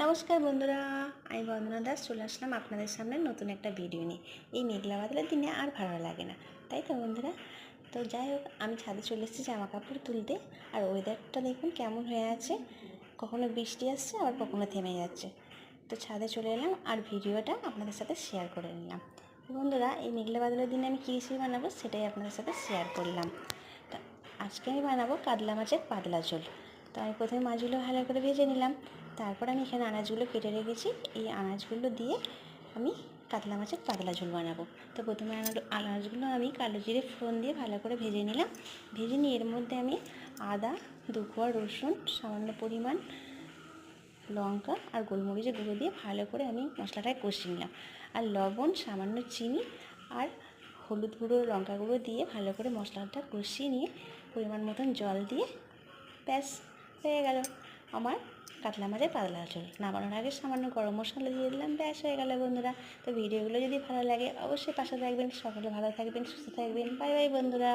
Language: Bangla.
নমস্কার বন্ধুরা, আমি বন্দনা দাস চলে আসলাম আপনাদের সামনে নতুন একটা ভিডিও নিয়ে। এই মেঘলা বাদলের দিনে আর ভালো লাগে না, তাই তো বন্ধুরা? তো যাই হোক, আমি ছাদে চলে এসেছি জামা কাপড় তুলতে। আর ওয়েদারটা দেখুন কেমন হয়ে আছে, কখনো বৃষ্টি আসছে আবার কখনো থেমে যাচ্ছে। তো ছাদে চলে এলাম আর ভিডিওটা আপনাদের সাথে শেয়ার করে নিলাম। বন্ধুরা, এই মেঘলা বাদলের দিনে আমি কী রেসিপি বানাবো সেটাই আপনাদের সাথে শেয়ার করলাম। তো আজকে আমি বানাবো কাতলা মাছের পাতলা ঝোল। তো আমি প্রথমে মাছগুলো ভালো করে ভেজে নিলাম। তারপর আমি এখানে আনাজগুলো কেটে রেখেছি। এই আনাজগুলো দিয়ে আমি কাতলা মাছের পাতলা ঝোল বানাবো। তো প্রথমে আনাজগুলো আমি কালো জিরে ফোড়ন দিয়ে ভালো করে ভেজে নিলাম। ভেজে নিয়ে এর মধ্যে আমি আদা, 2 কোয়া রসুন, সামান্য পরিমাণ লঙ্কা আর গোলমরিচের গুঁড়ো দিয়ে ভালো করে আমি মশলাটায় কষিয়ে নিলাম। আর লবণ, সামান্য চিনি আর হলুদ গুঁড়ো, লঙ্কা গুঁড়ো দিয়ে ভালো করে মশলাটা কষিয়ে নিয়ে পরিমাণ মতন জল দিয়ে ব্যাস হয়ে গেল আমার কাতলা মাছের পাতলা ঝোল। নামানোর আগে সামান্য গরম মশলা দিয়ে দিলাম, ব্যাস হয়ে গেল বন্ধুরা। তো ভিডিওগুলো যদি ভালো লাগে অবশ্যই পাশে থাকবেন। সকলে ভালো থাকবেন, সুস্থ থাকবেন। বাই বাই বন্ধুরা।